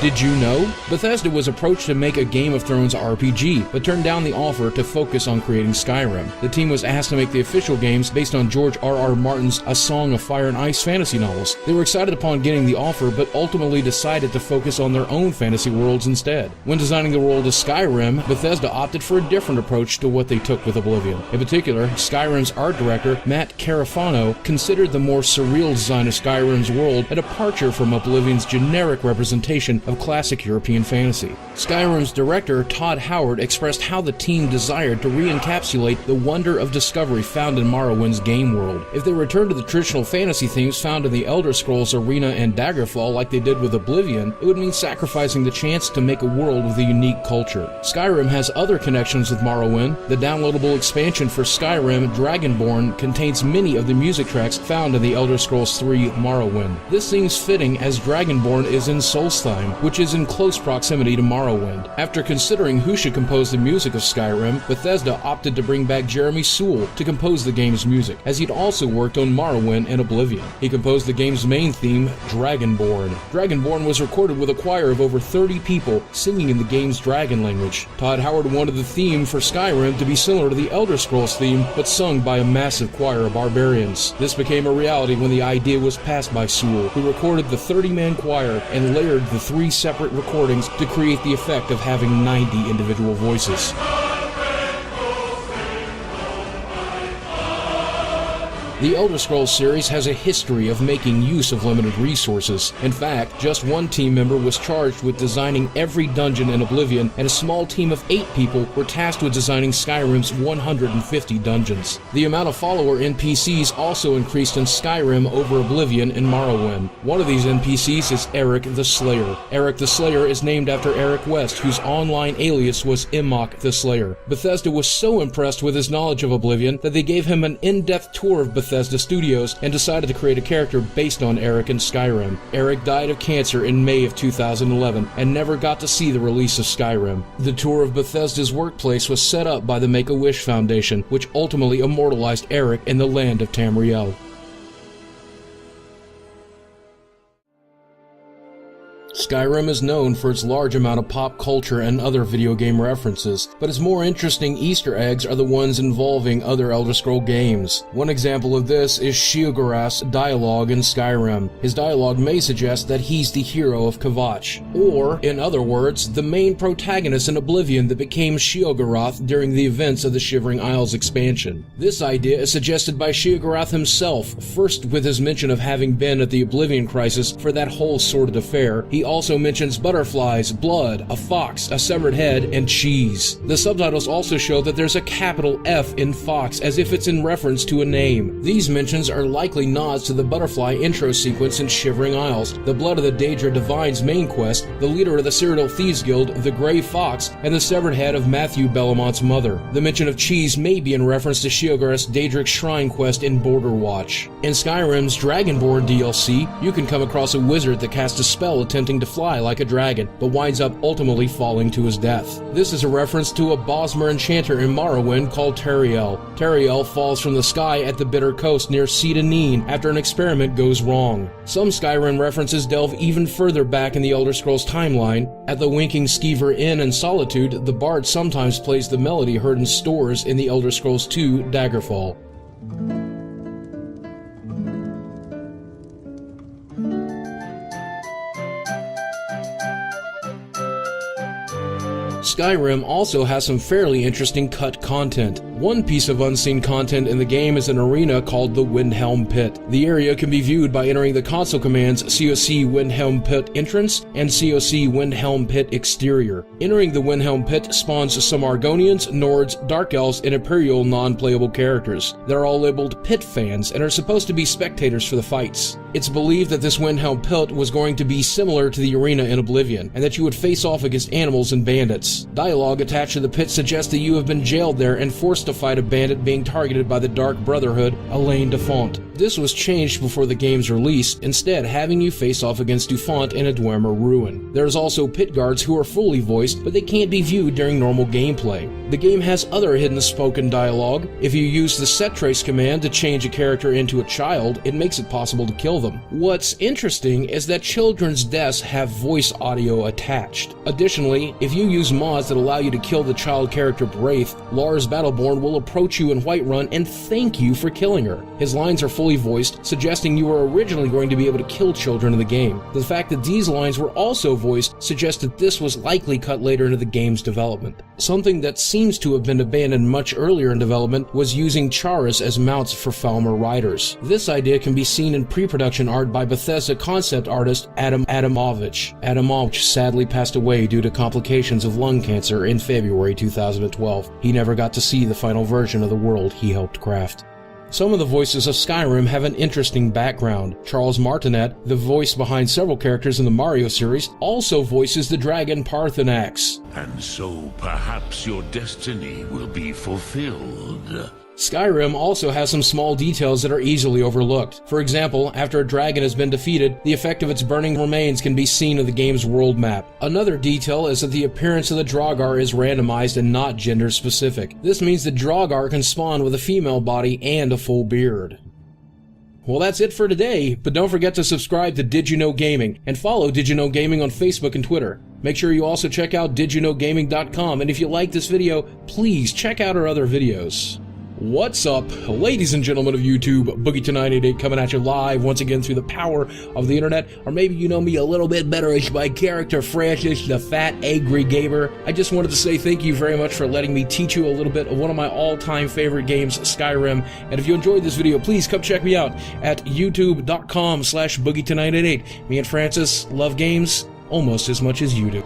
Did you know? Bethesda was approached to make a Game of Thrones RPG, but turned down the offer to focus on creating Skyrim. The team was asked to make the official games based on George R.R. Martin's A Song of Fire and Ice fantasy novels. They were excited upon getting the offer, but ultimately decided to focus on their own fantasy worlds instead. When designing the world of Skyrim, Bethesda opted for a different approach to what they took with Oblivion. In particular, Skyrim's art director, Matt Carafano, considered the more surreal design of Skyrim's world a departure from Oblivion's generic representation of classic European fantasy. Skyrim's director, Todd Howard, expressed how the team desired to re-encapsulate the wonder of discovery found in Morrowind's game world. If they returned to the traditional fantasy themes found in the Elder Scrolls Arena and Daggerfall like they did with Oblivion, it would mean sacrificing the chance to make a world with a unique culture. Skyrim has other connections with Morrowind. The downloadable expansion for Skyrim, Dragonborn, contains many of the music tracks found in the Elder Scrolls III Morrowind. This seems fitting as Dragonborn is in Solstheim, which is in close proximity to Morrowind. After considering who should compose the music of Skyrim, Bethesda opted to bring back Jeremy Soule to compose the game's music, as he'd also worked on Morrowind and Oblivion. He composed the game's main theme, Dragonborn. Dragonborn was recorded with a choir of over 30 people singing in the game's dragon language. Todd Howard wanted the theme for Skyrim to be similar to the Elder Scrolls theme, but sung by a massive choir of barbarians. This became a reality when the idea was passed by Soule, who recorded the 30-man choir and layered the 3 separate recordings to create the effect of having 90 individual voices. The Elder Scrolls series has a history of making use of limited resources. In fact, just one team member was charged with designing every dungeon in Oblivion, and a small team of 8 people were tasked with designing Skyrim's 150 dungeons. The amount of follower NPCs also increased in Skyrim over Oblivion and Morrowind. One of these NPCs is Eric the Slayer. Eric the Slayer is named after Eric West, whose online alias was Imok the Slayer. Bethesda was so impressed with his knowledge of Oblivion that they gave him an in-depth tour of Bethesda Studios and decided to create a character based on Eric in Skyrim. Eric died of cancer in May of 2011 and never got to see the release of Skyrim. The tour of Bethesda's workplace was set up by the Make-A-Wish Foundation, which ultimately immortalized Eric in the land of Tamriel. Skyrim is known for its large amount of pop culture and other video game references, but its more interesting Easter eggs are the ones involving other Elder Scroll games. One example of this is Sheogorath's dialogue in Skyrim. His dialogue may suggest that he's the hero of Kvatch, or, in other words, the main protagonist in Oblivion that became Sheogorath during the events of the Shivering Isles expansion. This idea is suggested by Sheogorath himself, first with his mention of having been at the Oblivion Crisis for that whole sordid affair. He also mentions butterflies, blood, a fox, a severed head, and cheese. The subtitles also show that there's a capital F in Fox, as if it's in reference to a name. These mentions are likely nods to the butterfly intro sequence in Shivering Isles, the Blood of the Daedra Divine's main quest, the leader of the Cyrodiil Thieves Guild, the Grey Fox, and the severed head of Matthew Bellamont's mother. The mention of cheese may be in reference to Sheogorath's Daedric Shrine quest in Border Watch. In Skyrim's Dragonborn DLC, you can come across a wizard that casts a spell attempting to fly like a dragon, but winds up ultimately falling to his death. This is a reference to a Bosmer enchanter in Morrowind called Teriel. Teriel falls from the sky at the Bitter Coast near Cedonine after an experiment goes wrong. Some Skyrim references delve even further back in the Elder Scrolls timeline. At the Winking Skeever Inn in Solitude, the bard sometimes plays the melody heard in stores in the Elder Scrolls II Daggerfall. Skyrim also has some fairly interesting cut content. One piece of unseen content in the game is an arena called the Windhelm Pit. The area can be viewed by entering the console commands COC Windhelm Pit Entrance and COC Windhelm Pit Exterior. Entering the Windhelm Pit spawns some Argonians, Nords, Dark Elves, and Imperial non-playable characters. They're all labeled Pit fans and are supposed to be spectators for the fights. It's believed that this Windhelm Pit was going to be similar to the arena in Oblivion, and that you would face off against animals and bandits. Dialogue attached to the pit suggests that you have been jailed there and forced to fight a bandit being targeted by the Dark Brotherhood, Elaine Dufont. This was changed before the game's release, instead having you face off against Dufont in a Dwemer ruin. There's also pit guards who are fully voiced, but they can't be viewed during normal gameplay. The game has other hidden spoken dialogue. If you use the set trace command to change a character into a child, it makes it possible to kill them. What's interesting is that children's deaths have voice audio attached. Additionally, if you use mods that allow you to kill the child character Braith, Lars Battleborn will approach you in Whiterun and thank you for killing her. His lines are fully voiced, suggesting you were originally going to be able to kill children in the game. The fact that these lines were also voiced suggests that this was likely cut later into the game's development. Something that seems to have been abandoned much earlier in development was using Charis as mounts for Falmer riders. This idea can be seen in pre-production art by Bethesda concept artist Adam Adamovich. Adamovich sadly passed away due to complications of lung cancer in February 2012. He never got to see the final version of the world he helped craft. Some of the voices of Skyrim have an interesting background. Charles Martinet, the voice behind several characters in the Mario series, also voices the dragon Parthenax. And so perhaps your destiny will be fulfilled. Skyrim also has some small details that are easily overlooked. For example, after a dragon has been defeated, the effect of its burning remains can be seen in the game's world map. Another detail is that the appearance of the Draugr is randomized and not gender specific. This means that Draugr can spawn with a female body and a full beard. Well, that's it for today, but don't forget to subscribe to Did You Know Gaming and follow Did You Know Gaming on Facebook and Twitter. Make sure you also check out didyouknowgaming.com, and if you like this video, please check out our other videos. What's up, ladies and gentlemen of YouTube? Boogie2988 coming at you live once again through the power of the internet, or maybe you know me a little bit better as my character Francis, the Fat Angry Gamer. I just wanted to say thank you very much for letting me teach you a little bit of one of my all-time favorite games, Skyrim. And if you enjoyed this video, please come check me out at youtube.com/Boogie2988. Me and Francis love games almost as much as you do.